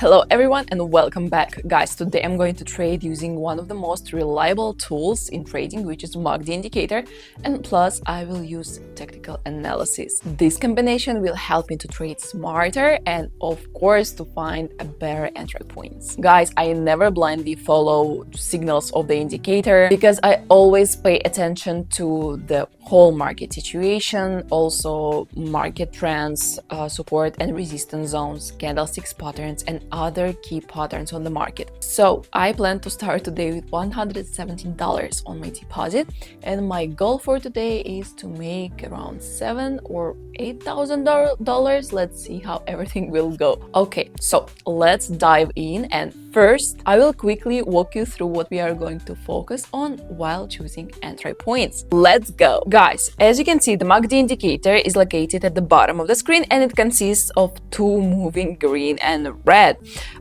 Hello everyone and welcome back. Guys, today I'm going to trade using one of the most reliable tools in trading, which is MACD indicator, and plus I will use technical analysis. This combination will help me to trade smarter and of course to find a better entry points. Guys, I never blindly follow signals of the indicator because I always pay attention to the whole market situation, also market trends, support and resistance zones, candlesticks patterns and other key patterns on the market. So I plan to start today with $117 on my deposit, and my goal for today is to make around $7,000 or $8,000. Let's see how everything will go. Okay, so let's dive in, and first I will quickly walk you through what we are going to focus on while choosing entry points. Let's go. Guys, as you can see, the MACD indicator is located at the bottom of the screen and it consists of two moving green and red,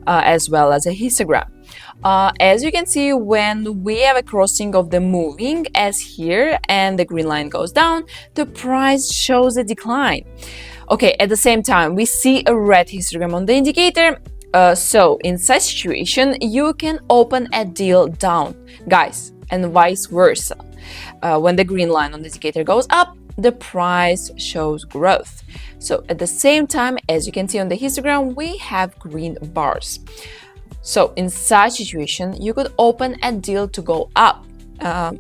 as well as a histogram. As you can see, when we have a crossing of the moving as here and the green line goes down, the price shows a decline. Okay, at the same time, we see a red histogram on the indicator. So in such situation, you can open a deal down, guys, and vice versa. When the green line on the indicator goes up, the price shows growth. So at the same time, as you can see on the histogram, we have green bars. So in such situation, you could open a deal to go up.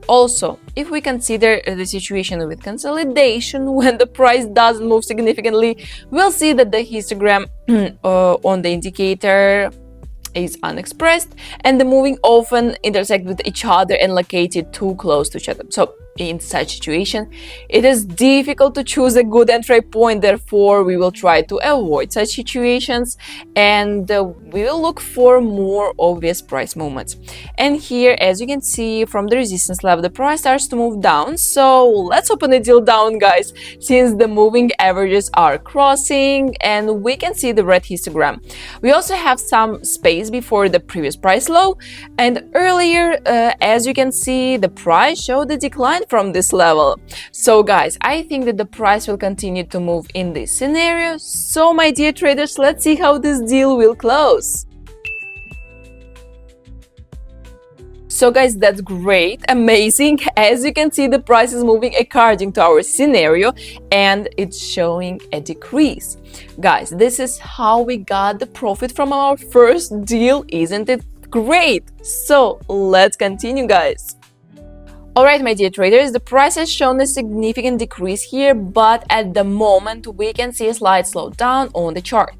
Also, if we consider the situation with consolidation, when the price doesn't move significantly, we'll see that the histogram on the indicator is unexpressed and the moving often intersect with each other and located too close to each other. So in such situation, it is difficult to choose a good entry point. Therefore, we will try to avoid such situations and we will look for more obvious price movements. And here, as you can see from the resistance level, the price starts to move down. So let's open a deal down, guys, since the moving averages are crossing and we can see the red histogram. We also have some space before the previous price low, and earlier, as you can see, the price showed a decline from this level. So guys, I think that the price will continue to move in this scenario. So my dear traders, let's see how this deal will close. So guys, that's great, amazing. As you can see, the price is moving according to our scenario and it's showing a decrease. Guys, this is how we got the profit from our first deal. Isn't it great? So let's continue, guys. Alright, my dear traders, the price has shown a significant decrease here, but at the moment we can see a slight slowdown on the chart.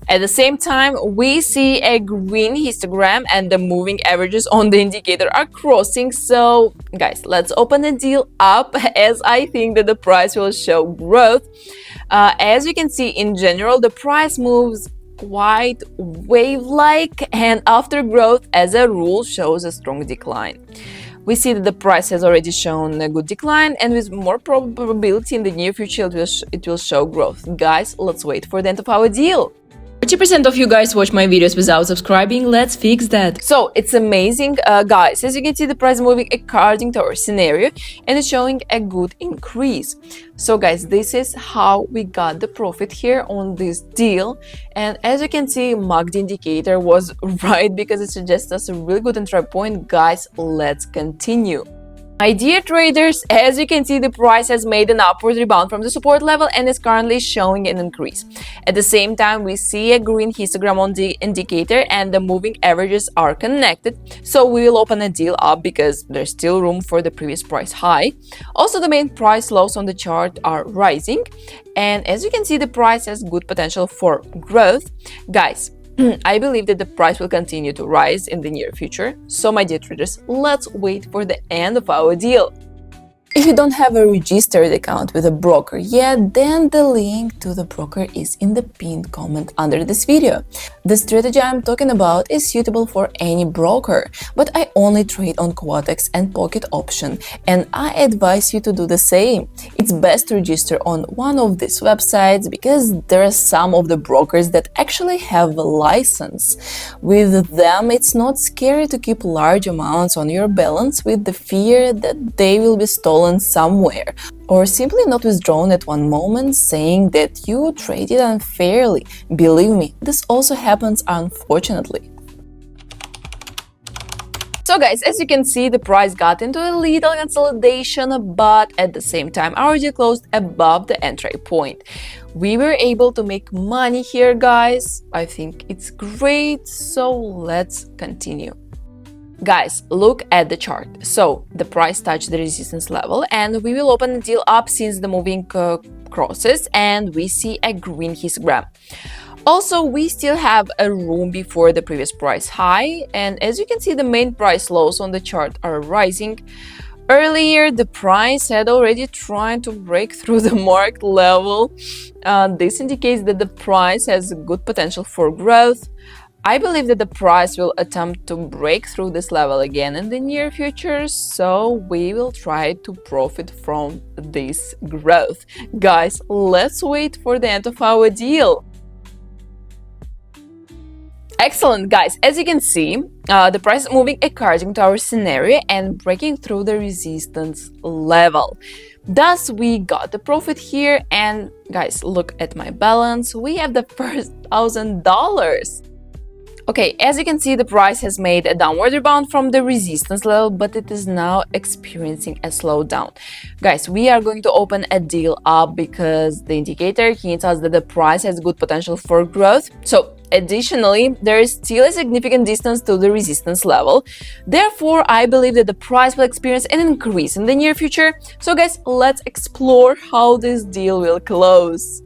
At the same time, we see a green histogram and the moving averages on the indicator are crossing. So guys, let's open the deal up as I think that the price will show growth. As you can see, in general, the price moves quite wave-like and after growth, as a rule, shows a strong decline. We see that the price has already shown a good decline, and with more probability in the near future it will show growth. Guys, let's wait for the end of our deal. 40% of you guys watch my videos without subscribing. Let's fix that. So it's amazing, guys. As you can see, the price moving according to our scenario and it's showing a good increase. So guys, this is how we got the profit here on this deal. And as you can see, MACD indicator was right because it suggests us a really good entry point. Guys, let's continue. My dear traders, as you can see, the price has made an upward rebound from the support level and is currently showing an increase. At the same time, we see a green histogram on the indicator and the moving averages are connected. So we will open a deal up because there's still room for the previous price high. Also, the main price lows on the chart are rising. And as you can see, the price has good potential for growth. Guys, I believe that the price will continue to rise in the near future. So my dear traders, let's wait for the end of our deal. If you don't have a registered account with a broker yet, then the link to the broker is in the pinned comment under this video. The strategy I'm talking about is suitable for any broker, but I only trade on Quotex and Pocket option, and I advise you to do the same. It's best to register on one of these websites because there are some of the brokers that actually have a license. With them, it's not scary to keep large amounts on your balance with the fear that they will be stolen somewhere. or simply not withdrawn at one moment, saying that you traded unfairly. Believe me, this also happens unfortunately. So guys, as you can see, the price got into a little consolidation, but at the same time, our deal closed above the entry point. We were able to make money here, guys. I think it's great, so let's continue. Guys, look at the chart. So the price touched the resistance level, and we will open the deal up since the moving crosses, and we see a green histogram. Also, we still have a room before the previous price high, and as you can see, the main price lows on the chart are rising. Earlier, the price had already tried to break through the marked level. This indicates that the price has good potential for growth. I believe that the price will attempt to break through this level again in the near future, so we will try to profit from this growth. Guys, let's wait for the end of our deal. Excellent, guys. As you can see, the price is moving according to our scenario and breaking through the resistance level. Thus, we got the profit here, and guys, look at my balance. We have the first $1,000. Okay, as you can see, the price has made a downward rebound from the resistance level, but it is now experiencing a slowdown. Guys, we are going to open a deal up because the indicator hints us that the price has good potential for growth. So, additionally, there is still a significant distance to the resistance level. Therefore, I believe that the price will experience an increase in the near future. So, guys, let's explore how this deal will close.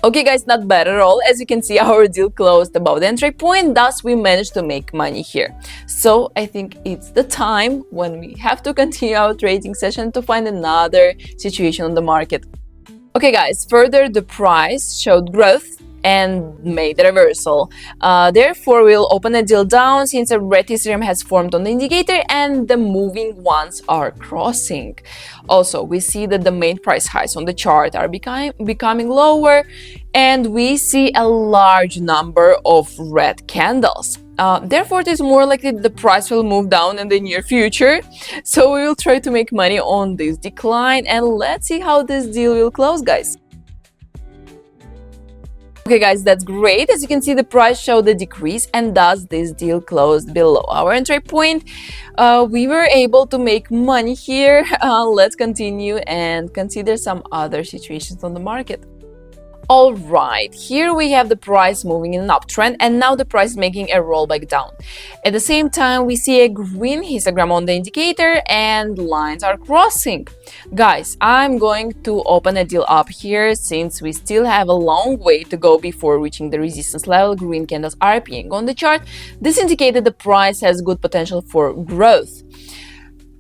Okay guys, not bad at all. As you can see, our deal closed above the entry point, thus we managed to make money here. So I think it's the time when we have to continue our trading session to find another situation on the market. Okay guys, further the price showed growth and made a reversal. Therefore, we'll open a deal down since a red histogram has formed on the indicator and the moving ones are crossing. Also, we see that the main price highs on the chart are becoming lower, and we see a large number of red candles. Therefore, it is more likely the price will move down in the near future. So we will try to make money on this decline, and let's see how this deal will close, guys. Okay guys, that's great. As you can see, the price showed a decrease, and thus this deal closed below our entry point. We were able to make money here. Let's continue and consider some other situations on the market. Alright, here we have the price moving in an uptrend, and now the price is making a rollback down. At the same time, we see a green histogram on the indicator and lines are crossing. Guys, I'm going to open a deal up here since we still have a long way to go before reaching the resistance level. Green candles are appearing on the chart. This indicated the price has good potential for growth.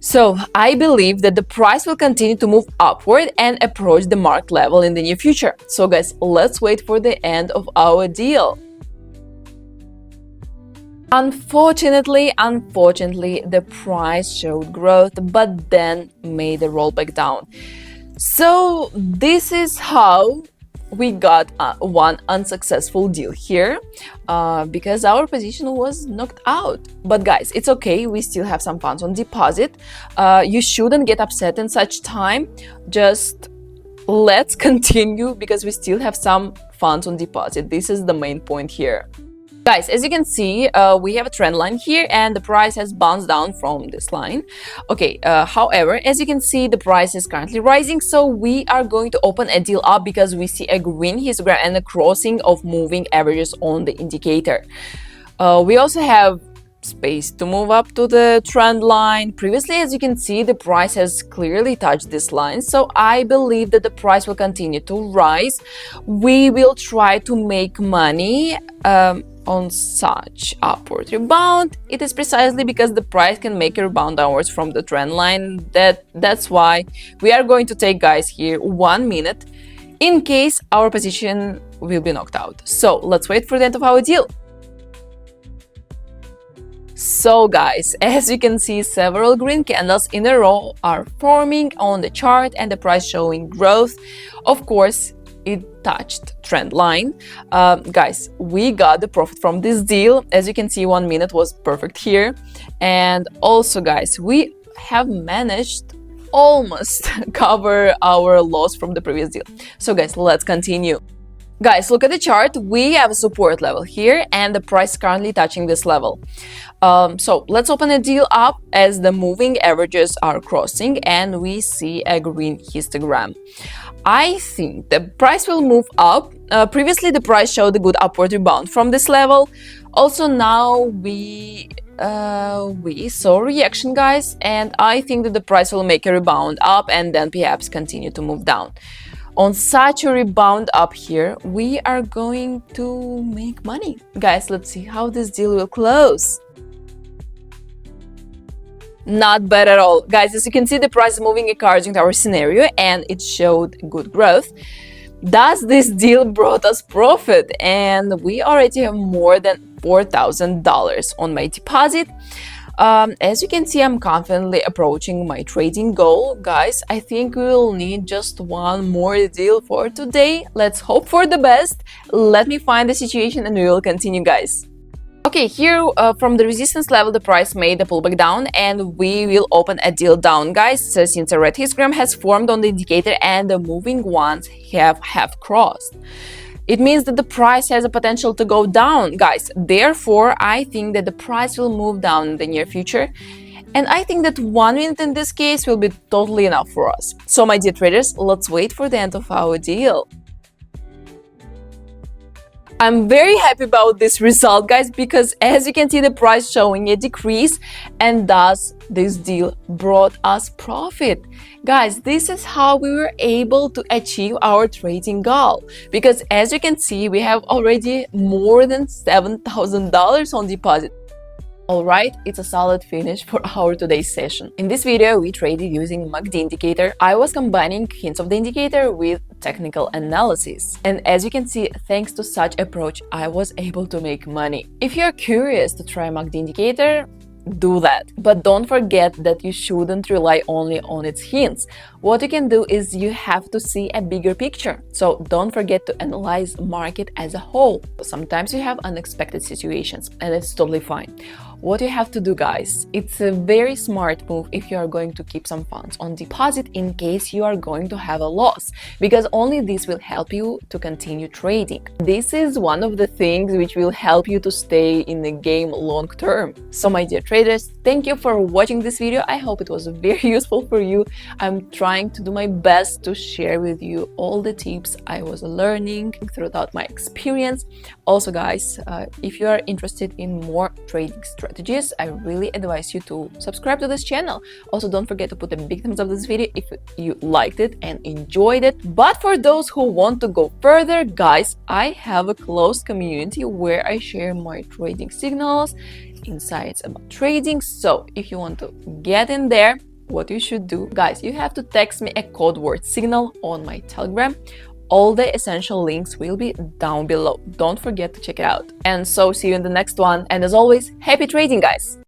So, I believe that the price will continue to move upward and approach the marked level in the near future. So guys, let's wait for the end of our deal. Unfortunately, the price showed growth, but then made a rollback down. So, this is how we got one unsuccessful deal here because our position was knocked out. But guys, it's okay, we still have some funds on deposit. You shouldn't get upset in such time. Just let's continue because we still have some funds on deposit. This is the main point here. Guys, as you can see, we have a trend line here and the price has bounced down from this line. Okay, however, as you can see, the price is currently rising, so we are going to open a deal up because we see a green histogram and a crossing of moving averages on the indicator. We also have space to move up to the trend line. Previously, as you can see, the price has clearly touched this line, so I believe that the price will continue to rise. We will try to make money on such upward rebound. It is precisely because the price can make a rebound downwards from the trend line that's why we are going to take, guys, here 1 minute in case our position will be knocked out. So let's wait for the end of our deal. So guys, as you can see, several green candles in a row are forming on the chart and the price showing growth. Of course, it touched trend line. Guys, we got the profit from this deal. As you can see, 1 minute was perfect here. And also, guys, we have managed almost cover our loss from the previous deal. So guys, let's continue. Guys, look at the chart. We have a support level here and the price currently touching this level. So let's open a deal up as the moving averages are crossing and we see a green histogram. I think the price will move up. Previously, the price showed a good upward rebound from this level. Also, now we saw reaction, guys, and I think that the price will make a rebound up and then perhaps continue to move down. On such a rebound up here, we are going to make money. Guys, let's see how this deal will close. Not bad at all. Guys, as you can see, the price is moving according to our scenario and it showed good growth. Thus, this deal brought us profit and we already have more than $4,000 on my deposit. As you can see, I'm confidently approaching my trading goal. Guys, I think we will need just one more deal for today. Let's hope for the best. Let me find the situation and we will continue, guys. Okay, here from the resistance level, the price made a pullback down and we will open a deal down, guys. So since a red histogram has formed on the indicator and the moving ones have crossed. It means that the price has a potential to go down, guys. Therefore, I think that the price will move down in the near future. And I think that 1 minute in this case will be totally enough for us. So my dear traders, let's wait for the end of our deal. I'm very happy about this result, guys, because as you can see, the price showing a decrease and thus this deal brought us profit. Guys, this is how we were able to achieve our trading goal, because as you can see, we have already more than $7,000 on deposit. Alright, it's a solid finish for our today's session. In this video, we traded using MACD indicator. I was combining hints of the indicator with technical analysis. And as you can see, thanks to such approach, I was able to make money. If you're curious to try MACD indicator, do that. But don't forget that you shouldn't rely only on its hints. What you can do is you have to see a bigger picture. So don't forget to analyze the market as a whole. Sometimes you have unexpected situations and it's totally fine. What you have to do, guys, it's a very smart move if you are going to keep some funds on deposit in case you are going to have a loss, because only this will help you to continue trading. This is one of the things which will help you to stay in the game long term. So my dear traders, thank you for watching this video. I hope it was very useful for you. I'm trying to do my best to share with you all the tips I was learning throughout my experience. Also, guys, if you are interested in more trading strategies, I really advise you to subscribe to this channel. Also, don't forget to put a big thumbs up this video if you liked it and enjoyed it. But for those who want to go further, guys, I have a closed community where I share my trading signals, insights about trading. So if you want to get in there, what you should do, guys, you have to text me a code word signal on my Telegram. All the essential links will be down below. Don't forget to check it out. And so see you in the next one. And as always, happy trading, guys!